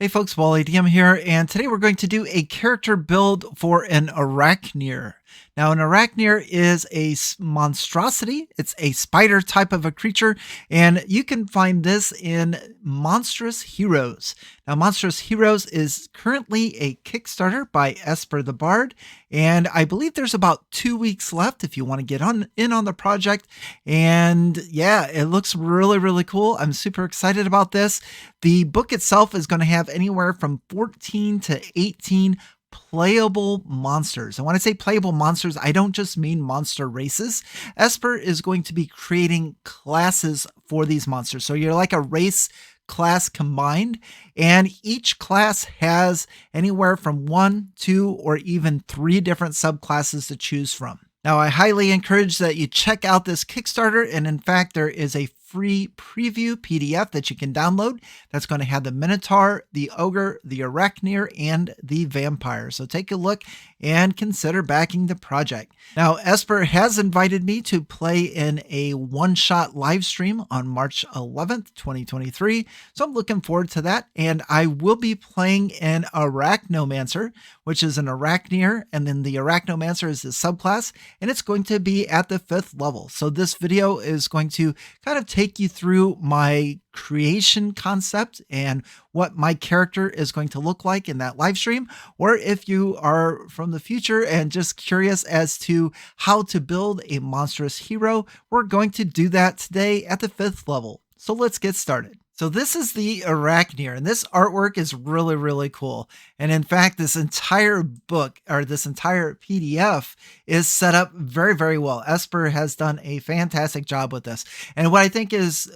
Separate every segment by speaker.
Speaker 1: Hey folks, Wally DM here, and today we're going to do a character build for an Arachnir. Now, an Arachnir is a monstrosity. It's a spider type of a creature, and you can find this in Monstrous Heroes. Now, Monstrous Heroes is currently a Kickstarter by Esper the Bard, and I believe there's about 2 weeks left if you want to get in on the project. And yeah, it looks really, really cool. I'm super excited about this. The book itself is going to have anywhere from 14 to 18 playable monsters. And when I say playable monsters, I don't just mean monster races. Esper is going to be creating classes for these monsters. So you're like a race class combined, and each class has anywhere from 1, 2, or even 3 different subclasses to choose from. Now, I highly encourage that you check out this Kickstarter, and in fact, there is a free preview PDF that you can download that's going to have the Minotaur, the Ogre, the Arachnir, and the Vampire. So take a look and consider backing the project. Now, Esper has invited me to play in a one-shot live stream on March 11th, 2023. So I'm looking forward to that. And I will be playing an Arachnomancer, which is an Arachnir, and then the Arachnomancer is the subclass, and it's going to be at the 5th level. So this video is going to kind of take you through my creation concept and what my character is going to look like in that live stream. Or if you are from the future and just curious as to how to build a monstrous hero, we're going to do that today at the 5th level. So let's get started. So this is the Arachnir, and this artwork is really, really cool. And in fact, this entire book, or this entire PDF, is set up very, very well. Esper has done a fantastic job with this. And what I think is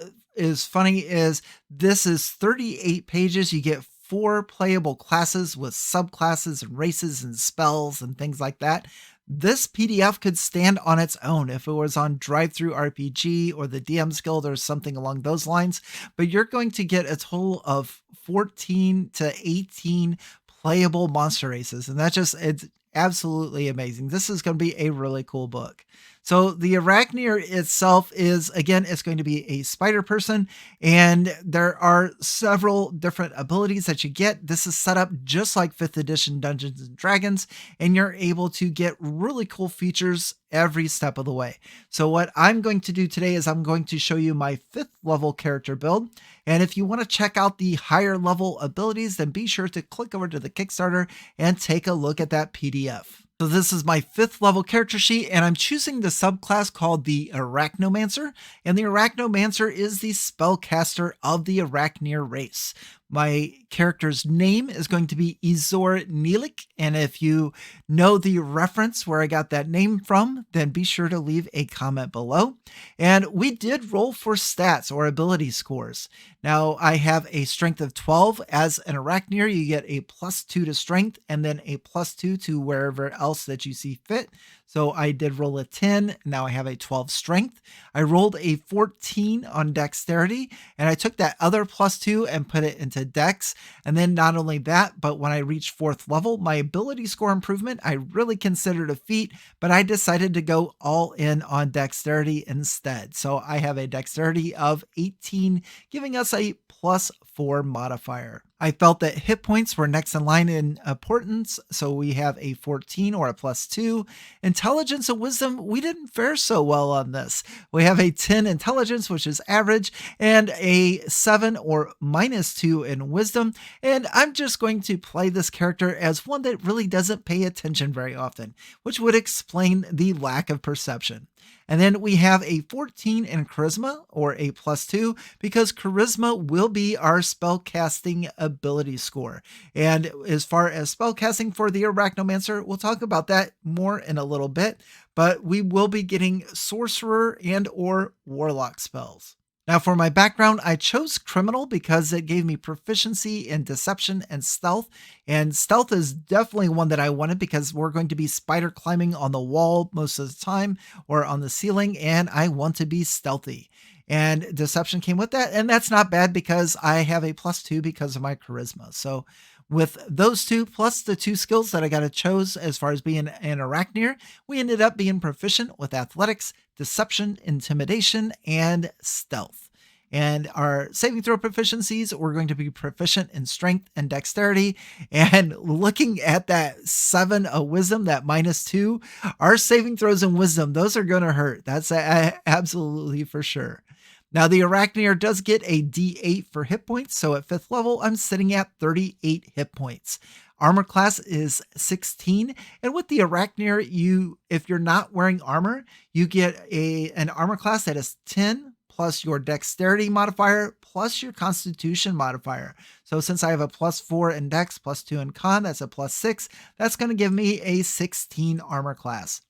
Speaker 1: funny is this is 38 pages. You get 4 playable classes with subclasses and races and spells and things like that. This PDF could stand on its own if it was on Drive-Thru RPG or the DM's Guild or something along those lines, but you're going to get a total of 14 to 18 playable monster races, and it's absolutely amazing. This is going to be a really cool book. So the Arachnir itself is, again, it's going to be a spider person, and there are several different abilities that you get. This is set up just like 5th edition Dungeons and Dragons, and you're able to get really cool features every step of the way. So what I'm going to do today is I'm going to show you my 5th level character build. And if you want to check out the higher level abilities, then be sure to click over to the Kickstarter and take a look at that PDF. So this is my 5th level character sheet, and I'm choosing the subclass called the Arachnomancer, and the Arachnomancer is the spellcaster of the Arachnir race. My character's name is going to be Izor Nilik, and if you know the reference where I got that name from, then be sure to leave a comment below. And we did roll for stats or ability scores. Now, I have a strength of 12. As an Arachnir, you get a +2 to strength and then a +2 to wherever else that you see fit. So I did roll a 10. Now I have a 12 strength. I rolled a 14 on dexterity, and I took that other +2 and put it into dex. And then not only that, but when I reached 4th level, my ability score improvement, I really considered a feat, but I decided to go all in on dexterity instead. So I have a dexterity of 18, giving us a +4 modifier. I felt that hit points were next in line in importance, so we have a 14 or a +2. Intelligence and wisdom, we didn't fare so well on this. We have a 10 intelligence, which is average, and a 7 or -2 in wisdom. And I'm just going to play this character as one that really doesn't pay attention very often, which would explain the lack of perception. And then we have a 14 in charisma, or a +2, because charisma will be our spellcasting ability score. And as far as spellcasting for the Arachnomancer, we'll talk about that more in a little bit, but we will be getting sorcerer and or warlock spells. Now for my background, I chose criminal because it gave me proficiency in deception and stealth. And stealth is definitely one that I wanted because we're going to be spider climbing on the wall most of the time or on the ceiling, and I want to be stealthy. And deception came with that, and that's not bad because I have a +2 because of my charisma. So with those two, plus the 2 skills that I got to chose as far as being an Arachnir, we ended up being proficient with athletics, deception, intimidation, and stealth. And our saving throw proficiencies, we're going to be proficient in strength and dexterity. And looking at that 7 of wisdom, that -2, our saving throws in wisdom, those are going to hurt. That's absolutely for sure. Now, the Arachnir does get a D8 for hit points. So at 5th level, I'm sitting at 38 hit points. Armor class is 16. And with the Arachnir, if you're not wearing armor, you get an armor class that is 10 plus your dexterity modifier plus your constitution modifier. So since I have a +4 in dex, +2 in con, that's a +6. That's going to give me a 16 armor class.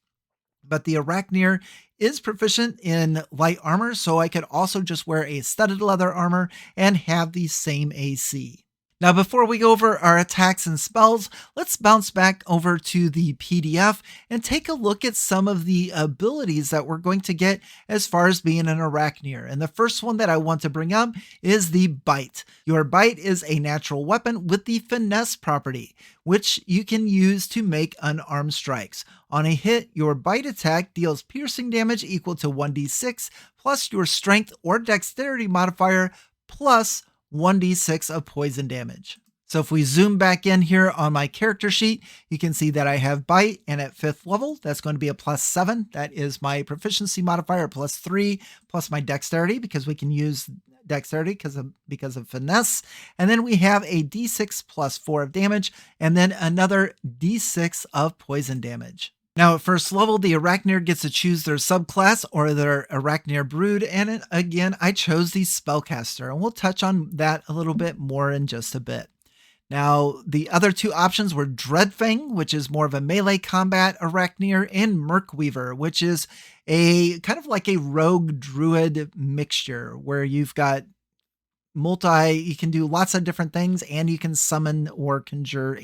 Speaker 1: But the Arachnir is proficient in light armor, so I could also just wear a studded leather armor and have the same AC. Now, before we go over our attacks and spells, let's bounce back over to the PDF and take a look at some of the abilities that we're going to get as far as being an Arachnir. And the first one that I want to bring up is the Bite. Your Bite is a natural weapon with the Finesse property, which you can use to make unarmed strikes. On a hit, your Bite attack deals piercing damage equal to 1d6 plus your strength or dexterity modifier plus 1d6 of poison damage. So if we zoom back in here on my character sheet, you can see that I have Bite, and at 5th level, that's going to be a +7. That is my proficiency modifier, +3, plus my dexterity, because we can use dexterity because of finesse. And then we have a d6 +4 of damage, and then another d6 of poison damage. Now, at 1st level, the Arachnir gets to choose their subclass or their Arachnir brood, and again, I chose the Spellcaster, and we'll touch on that a little bit more in just a bit. Now, the other two options were Dreadfang, which is more of a melee combat Arachnir, and Murkweaver, which is a kind of like a rogue druid mixture where you've got you can do lots of different things, and you can summon or conjure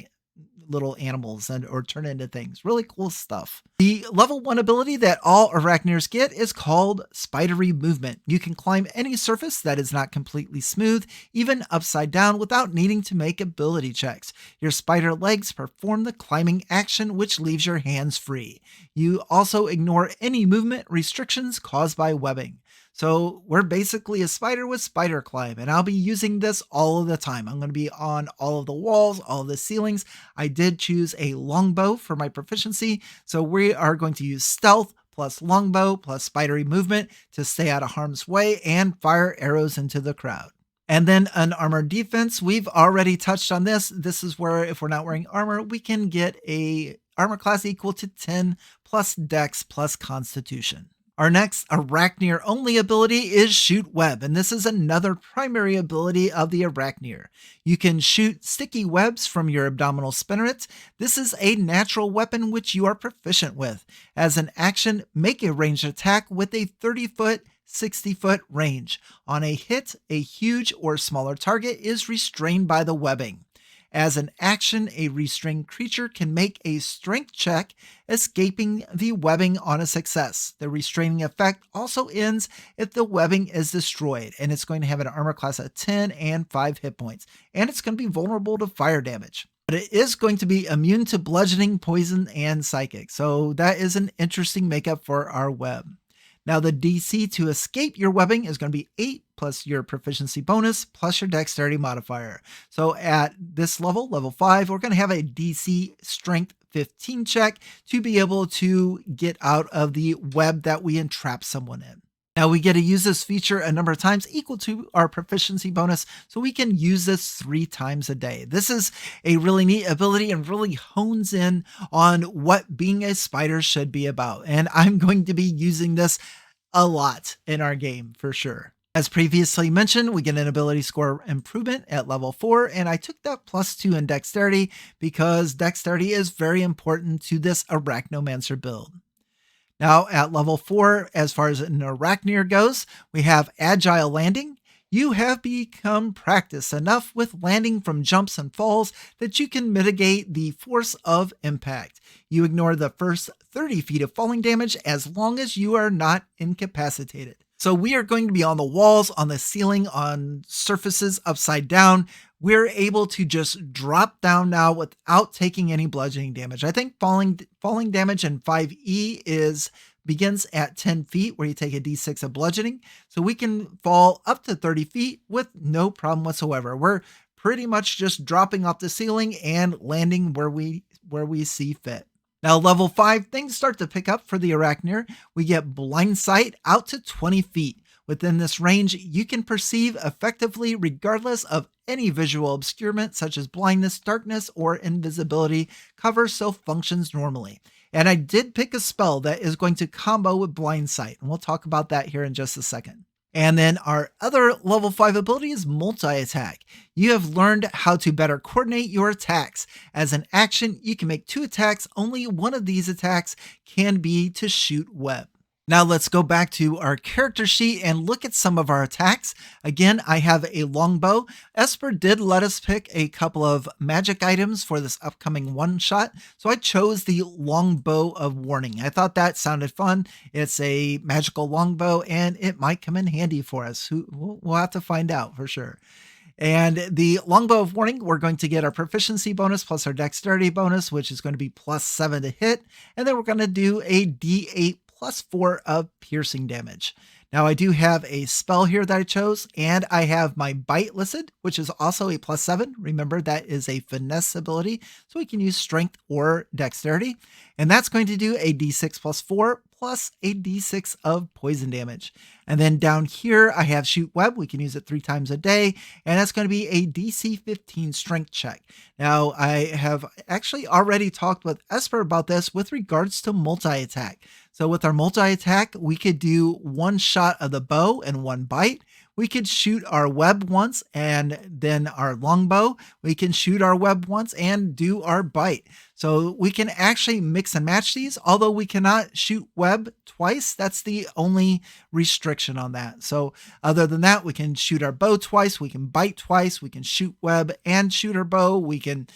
Speaker 1: little animals or turn into things. Really cool stuff. The level 1 ability that all Arachnirs get is called Spidery Movement. You can climb any surface that is not completely smooth, even upside down, without needing to make ability checks. Your spider legs perform the climbing action, which leaves your hands free. You also ignore any movement restrictions caused by webbing. So we're basically a spider with spider climb, and I'll be using this all of the time. I'm going to be on all of the walls, all of the ceilings. I did choose a longbow for my proficiency, so we are going to use stealth plus longbow plus spidery movement to stay out of harm's way and fire arrows into the crowd. And then unarmored defense, we've already touched on this. This is where if we're not wearing armor, we can get a armor class equal to 10 plus dex plus constitution. Our next Arachnir only ability is Shoot Web, and this is another primary ability of the Arachnir. You can shoot sticky webs from your abdominal spinnerets. This is a natural weapon which you are proficient with. As an action, make a ranged attack with a 30-foot, 60-foot range. On a hit, a huge or smaller target is restrained by the webbing. As an action, a restrained creature can make a strength check, escaping the webbing on a success. The restraining effect also ends if the webbing is destroyed, and it's going to have an armor class of 10 and 5 hit points, and it's going to be vulnerable to fire damage. But it is going to be immune to bludgeoning, poison, and psychic, so that is an interesting makeup for our web. Now, the DC to escape your webbing is going to be 8 plus your proficiency bonus plus your dexterity modifier. So at this level, level 5, we're going to have a DC strength 15 check to be able to get out of the web that we entrap someone in. Now we get to use this feature a number of times equal to our proficiency bonus, so we can use this 3 times a day. This is a really neat ability and really hones in on what being a spider should be about. And I'm going to be using this a lot in our game for sure. As previously mentioned, we get an ability score improvement at level 4, and I took that +2 in dexterity because dexterity is very important to this Arachnomancer build. Now at level 4, as far as an Arachnir goes, we have Agile Landing. You have become practiced enough with landing from jumps and falls that you can mitigate the force of impact. You ignore the first 30 feet of falling damage as long as you are not incapacitated. So we are going to be on the walls, on the ceiling, on surfaces upside down. We're able to just drop down now without taking any bludgeoning damage. I think falling damage in 5e is begins at 10 feet where you take a d6 of bludgeoning. So we can fall up to 30 feet with no problem whatsoever. We're pretty much just dropping off the ceiling and landing where we see fit. Now, level 5, things start to pick up for the Arachnir. We get blind sight out to 20 feet. Within this range, you can perceive effectively regardless of any visual obscurement such as blindness, darkness, or invisibility. Cover so functions normally. And I did pick a spell that is going to combo with blind sight, and we'll talk about that here in just a second. And then our other level 5 ability is multi-attack. You have learned how to better coordinate your attacks. As an action, you can make 2 attacks. Only one of these attacks can be to shoot web. Now let's go back to our character sheet and look at some of our attacks. Again, I have a longbow. Esper did let us pick a couple of magic items for this upcoming one-shot, so I chose the longbow of warning. I thought that sounded fun. It's a magical longbow, and it might come in handy for us. We'll have to find out for sure. And the longbow of warning, we're going to get our proficiency bonus plus our dexterity bonus, which is going to be +7 to hit. And then we're going to do a d8 +4 of piercing damage. Now I do have a spell here that I chose, and I have my bite listed, which is also a +7. Remember, that is a finesse ability, so we can use strength or dexterity. And that's going to do a d6 +4 plus a d6 of poison damage. And then down here, I have shoot web. We can use it 3 times a day, and that's going to be a DC 15 strength check. Now, I have actually already talked with Esper about this with regards to multi-attack. So with our multi-attack, we could do 1 shot of the bow and 1 bite. We could shoot our web once and then our longbow. We can shoot our web once and do our bite. So we can actually mix and match these, although we cannot shoot web twice. That's the only restriction on that. So other than that, we can shoot our bow twice. We can bite twice. We can shoot web and shoot our bow. We can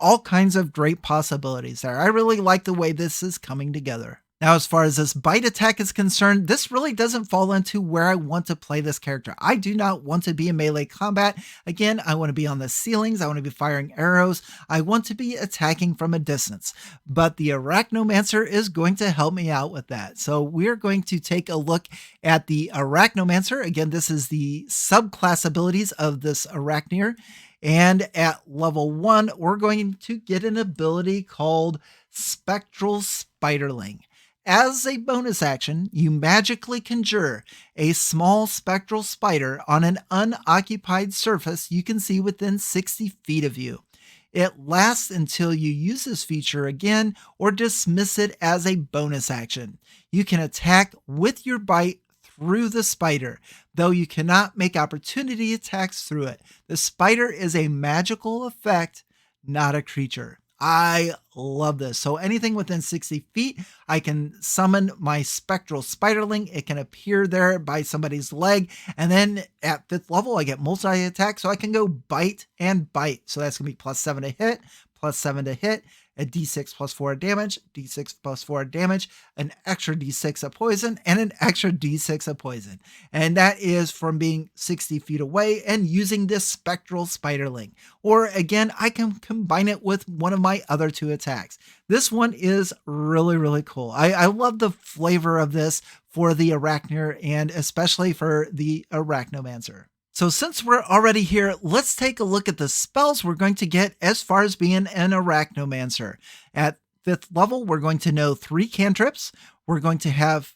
Speaker 1: all kinds of great possibilities there. I really like the way this is coming together. Now, as far as this bite attack is concerned, this really doesn't fall into where I want to play this character. I do not want to be in melee combat. Again, I want to be on the ceilings. I want to be firing arrows. I want to be attacking from a distance. But the Arachnomancer is going to help me out with that. So we're going to take a look at the Arachnomancer. Again, this is the subclass abilities of this Arachnir. And at level 1, we're going to get an ability called Spectral Spiderling. As a bonus action, you magically conjure a small spectral spider on an unoccupied surface you can see within 60 feet of you. It lasts until you use this feature again or dismiss it as a bonus action. You can attack with your bite through the spider, though you cannot make opportunity attacks through it. The spider is a magical effect, not a creature. I love this. So anything within 60 feet, I can summon my Spectral Spiderling. It can appear there by somebody's leg. And then at 5th level, I get multi-attack. So I can go bite and bite. So that's going to be +7 to hit, +7 to hit, a d6 +4 damage, d6 +4 damage, an extra d6 of poison, and an extra d6 of poison. And that is from being 60 feet away and using this Spectral Spiderling. Or again, I can combine it with one of my other 2 attacks. This one is really, really cool. I love the flavor of this for the Arachnir and especially for the Arachnomancer. So since we're already here, let's take a look at the spells we're going to get as far as being an Arachnomancer. At 5th level, we're going to know 3 cantrips. We're going to have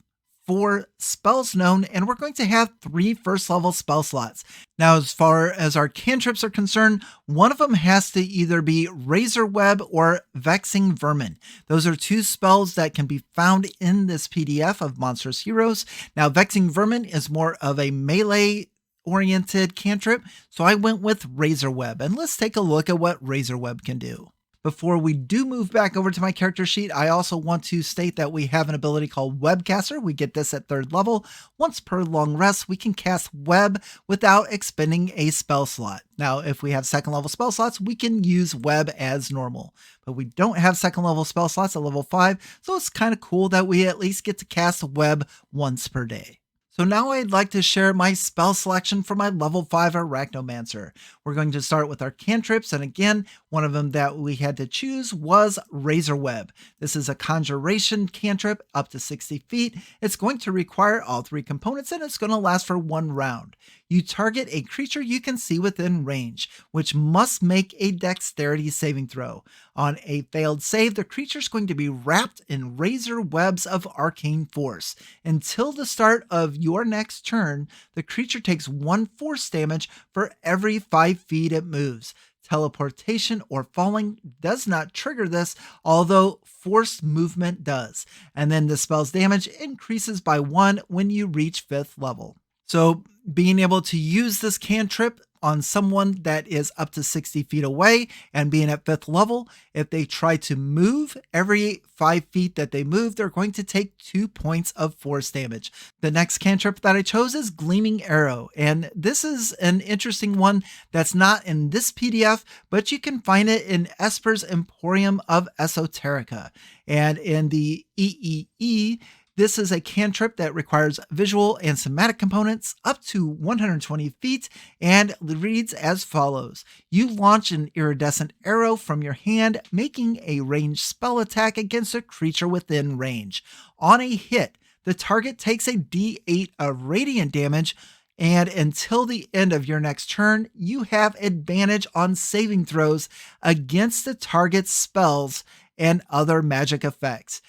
Speaker 1: 4 spells known, and we're going to have 3 first level spell slots. Now, as far as our cantrips are concerned, one of them has to either be Razor Web or Vexing Vermin. Those are 2 spells that can be found in this PDF of Monstrous Heroes. Now, Vexing Vermin is more of a melee oriented cantrip, so I went with Razor Web, and let's take a look at what Razor Web can do. Before we do move back over to my character sheet, I also want to state that we have an ability called Webcaster. We get this at 3rd level. Once per long rest, we can cast web without expending a spell slot. Now, if we have 2nd level spell slots, we can use web as normal, but we don't have 2nd level spell slots at level 5, so it's kind of cool that we at least get to cast web once per day. So now I'd like to share my spell selection for my level 5 Arachnomancer. We're going to start with our cantrips, and again, one of them that we had to choose was Razor Web. This is a conjuration cantrip up to 60 feet. It's going to require all 3 components, and it's going to last for 1 round. You target a creature you can see within range, which must make a dexterity saving throw. On a failed save, the creature is going to be wrapped in razor webs of arcane force. Until the start of your next turn, the creature takes 1 force damage for every 5 feet it moves. Teleportation or falling does not trigger this, although forced movement does. And then the spell's damage increases by 1 when you reach 5th level. So being able to use this cantrip on someone that is up to 60 feet away and being at 5th level, if they try to move every 5 feet that they move, they're going to take 2 points of force damage. The next cantrip that I chose is Gleaming Arrow, and this is an interesting one that's not in this PDF, but you can find it in Esper's Emporium of Esoterica. And in the EEE, this is a cantrip that requires visual and somatic components up to 120 feet and reads as follows. You launch an iridescent arrow from your hand, making a ranged spell attack against a creature within range. On a hit, the target takes a D8 of radiant damage, and until the end of your next turn, you have advantage on saving throws against the target's spells and other magic effects.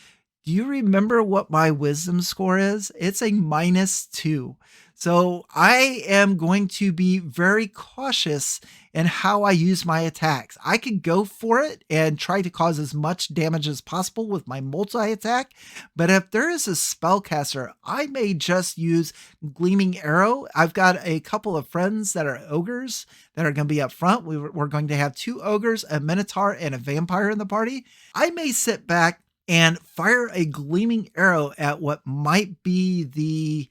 Speaker 1: Do you remember what my wisdom score is? It's a -2. So I am going to be very cautious in how I use my attacks. I could go for it and try to cause as much damage as possible with my multi-attack, but if there is a spellcaster, I may just use Gleaming Arrow. I've got a couple of friends that are ogres that are going to be up front. We're going to have 2 ogres, a minotaur, and a vampire in the party. I may sit back and fire a Gleaming Arrow at what might be the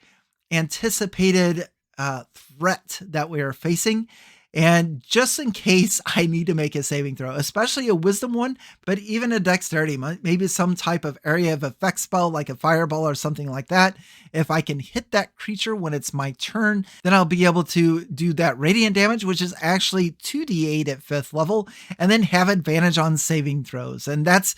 Speaker 1: anticipated threat that we are facing. And just in case I need to make a saving throw, especially a wisdom one, but even a dexterity, maybe some type of area of effect spell like a fireball or something like that. If I can hit that creature when it's my turn, then I'll be able to do that radiant damage, which is actually 2d8 at 5th level, and then have advantage on saving throws. And that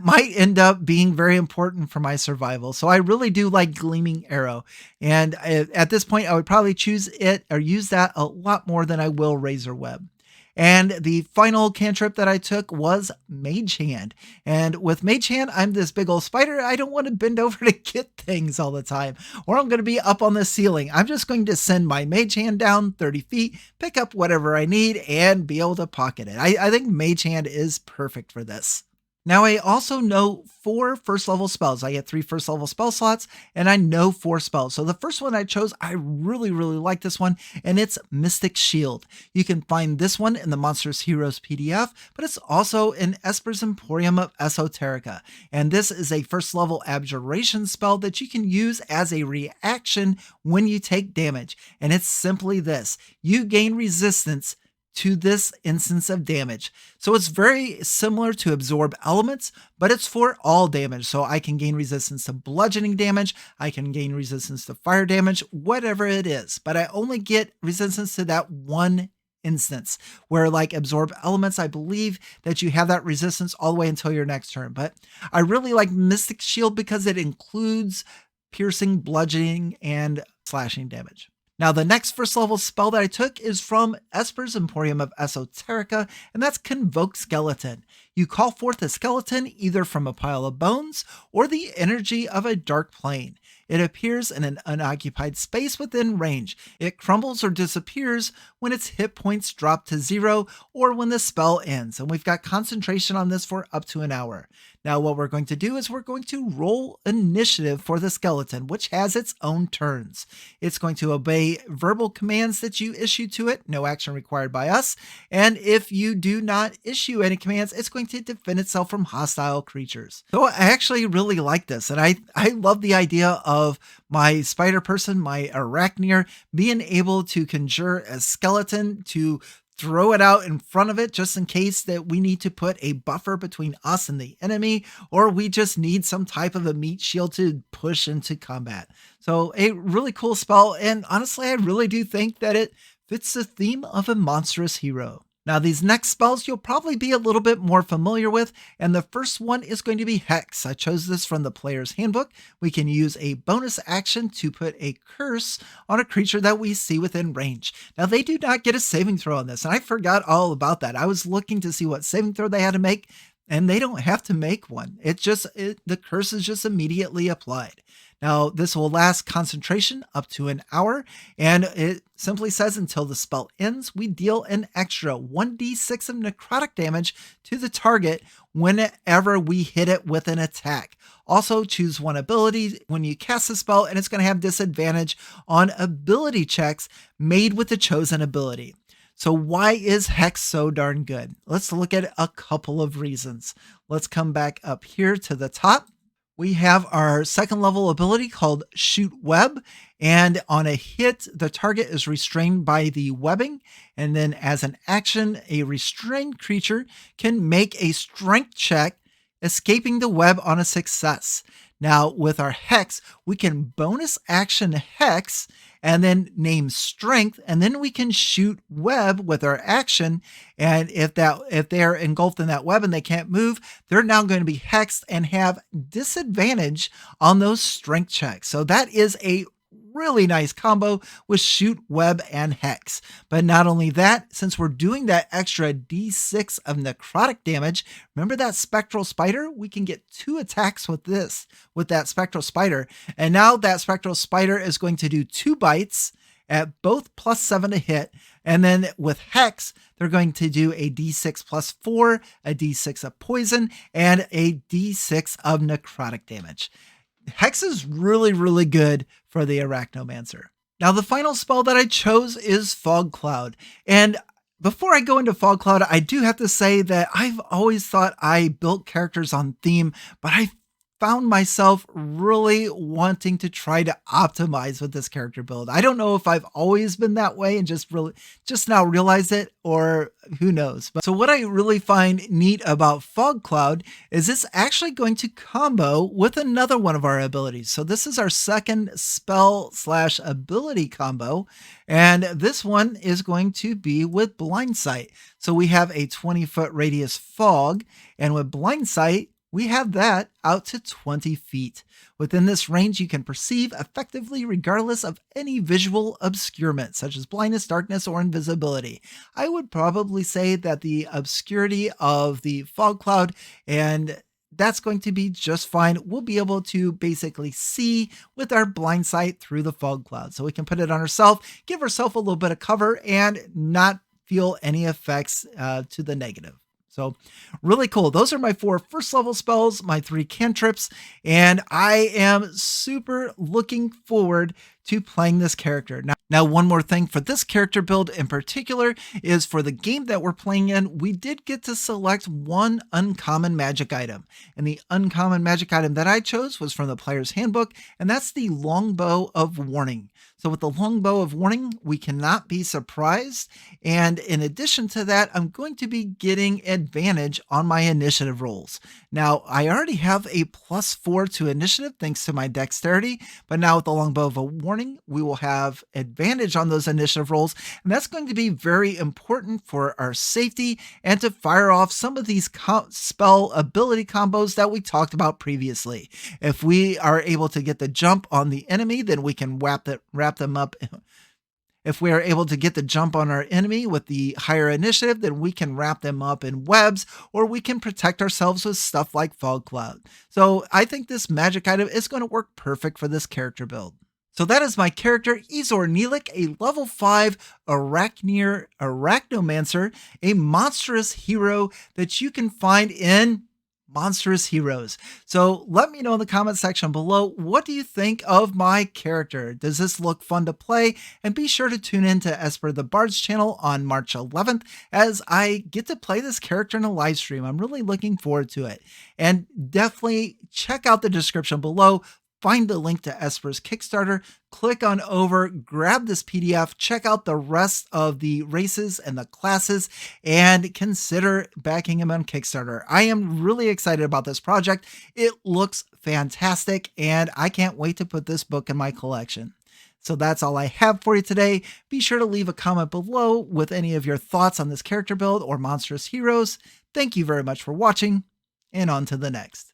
Speaker 1: might end up being very important for my survival. So I really do like Gleaming Arrow. And at this point, I would probably choose it or use that a lot more than I will Razor Web. And the final cantrip that I took was Mage Hand. And with Mage Hand, I'm this big old spider. I don't want to bend over to get things all the time, or I'm going to be up on the ceiling. I'm just going to send my Mage Hand down 30 feet, pick up whatever I need, and be able to pocket it. I think Mage Hand is perfect for this. Now, I also know 4 first level spells. I get 3 first level spell slots, and I know 4 spells. So the first one I chose, I really like this one, and it's Mystic Shield. You can find this one in the Monstrous Heroes PDF, but it's also in Esper's Emporium of Esoterica. And this is a first level abjuration spell that you can use as a reaction when you take damage. And it's simply this: you gain resistance to this instance of damage. So it's very similar to Absorb Elements, but it's for all damage. So I can gain resistance to bludgeoning damage, I can gain resistance to fire damage, whatever it is. But I only get resistance to that one instance, where like Absorb Elements, I believe that you have that resistance all the way until your next turn. But I really like Mystic Shield because it includes piercing, bludgeoning, and slashing damage. Now, the next first level spell that I took is from Esper's Emporium of Esoterica, and that's Convoke Skeleton. You call forth a skeleton either from a pile of bones or the energy of a dark plane. It appears in an unoccupied space within range. It crumbles or disappears when its hit points drop to 0 or when the spell ends, and we've got concentration on this for up to an hour. Now, what we're going to do is we're going to roll initiative for the skeleton, which has its own turns. It's going to obey verbal commands that you issue to it, no action required by us. And if you do not issue any commands, it's going to defend itself from hostile creatures. So I actually really like this. And I love the idea of my spider person, my Arachnir, being able to conjure a skeleton to throw it out in front of it just in case that we need to put a buffer between us and the enemy, or we just need some type of a meat shield to push into combat. So a really cool spell, and honestly, I really do think that it fits the theme of a monstrous hero. Now, these next spells you'll probably be a little bit more familiar with, and the first one is going to be Hex. I chose this from the player's handbook. We can use a bonus action to put a curse on a creature that we see within range. Now, they do not get a saving throw on this, and I forgot all about that. I was looking to see what saving throw they had to make, and they don't have to make one. The curse is just immediately applied. Now, this will last concentration up to an hour, and it simply says until the spell ends, we deal an extra 1d6 of necrotic damage to the target whenever we hit it with an attack. Also, choose one ability when you cast the spell, and it's going to have disadvantage on ability checks made with the chosen ability. So why is Hex so darn good? Let's look at a couple of reasons. Let's come back up here to the top. We have our second level ability called Shoot Web, and on a hit, the target is restrained by the webbing, and then as an action, a restrained creature can make a strength check, escaping the web on a success. Now, with our Hex, we can bonus action Hex and then name Strength, and then we can shoot Web with our action. And if they're engulfed in that web and they can't move, they're now going to be hexed and have disadvantage on those strength checks. So that is a really nice combo with Shoot, Web, and Hex. But not only that, since we're doing that extra d6 of necrotic damage, remember that Spectral Spider? We can get 2 attacks with that Spectral Spider. And now that Spectral Spider is going to do 2 bites at both +7 to hit. And then with Hex, they're going to do a d6 +4, a d6 of poison, and a d6 of necrotic damage. Hex is really, really good for the Arachnomancer. Now, the final spell that I chose is Fog Cloud. And before I go into Fog Cloud, I do have to say that I've always thought I built characters on theme, but I found myself really wanting to try to optimize with this character build. I don't know if I've always been that way and just now realized it, or who knows. But so what I really find neat about Fog Cloud is it's actually going to combo with another one of our abilities. So this is our second spell/ability combo, and this one is going to be with Blind Sight. So we have a 20-foot radius fog, and with Blind Sight, we have that out to 20 feet. Within this range, you can perceive effectively regardless of any visual obscurement, such as blindness, darkness, or invisibility. I would probably say that the obscurity of the fog cloud, and that's going to be just fine. We'll be able to basically see with our blind sight through the fog cloud. So we can put it on ourselves, give ourselves a little bit of cover, and not feel any effects to the negative. So really cool. Those are my 4 first level spells, my 3 cantrips, and I am super looking forward to playing this character. Now, one more thing for this character build in particular is for the game that we're playing in, we did get to select one uncommon magic item. And the uncommon magic item that I chose was from the player's handbook, and that's the Longbow of Warning. So with the Longbow of Warning, we cannot be surprised. And in addition to that, I'm going to be getting advantage on my initiative rolls. Now, I already have a +4 to initiative thanks to my dexterity, but now with the Longbow of Warning, we will have advantage on those initiative rolls, and that's going to be very important for our safety and to fire off some of these spell ability combos that we talked about previously. If we are able to get the jump on the enemy, then we can wrap them up. If we are able to get the jump on our enemy with the higher initiative, then we can wrap them up in webs, or we can protect ourselves with stuff like Fog Cloud. So I think this magic item is going to work perfect for this character build. So that is my character, Ezor Nelik, a level 5 Arachnir Arachnomancer, a monstrous hero that you can find in Monstrous Heroes. So let me know in the comment section below, what do you think of my character? Does this look fun to play? And be sure to tune in to Esper the Bard's channel on March 11th as I get to play this character in a live stream. I'm really looking forward to it. And definitely check out the description below. find the link to Esper's Kickstarter, click on over, grab this PDF, check out the rest of the races and the classes, and consider backing him on Kickstarter. I am really excited about this project. It looks fantastic, and I can't wait to put this book in my collection. So that's all I have for you today. Be sure to leave a comment below with any of your thoughts on this character build or Monstrous Heroes. Thank you very much for watching, and on to the next.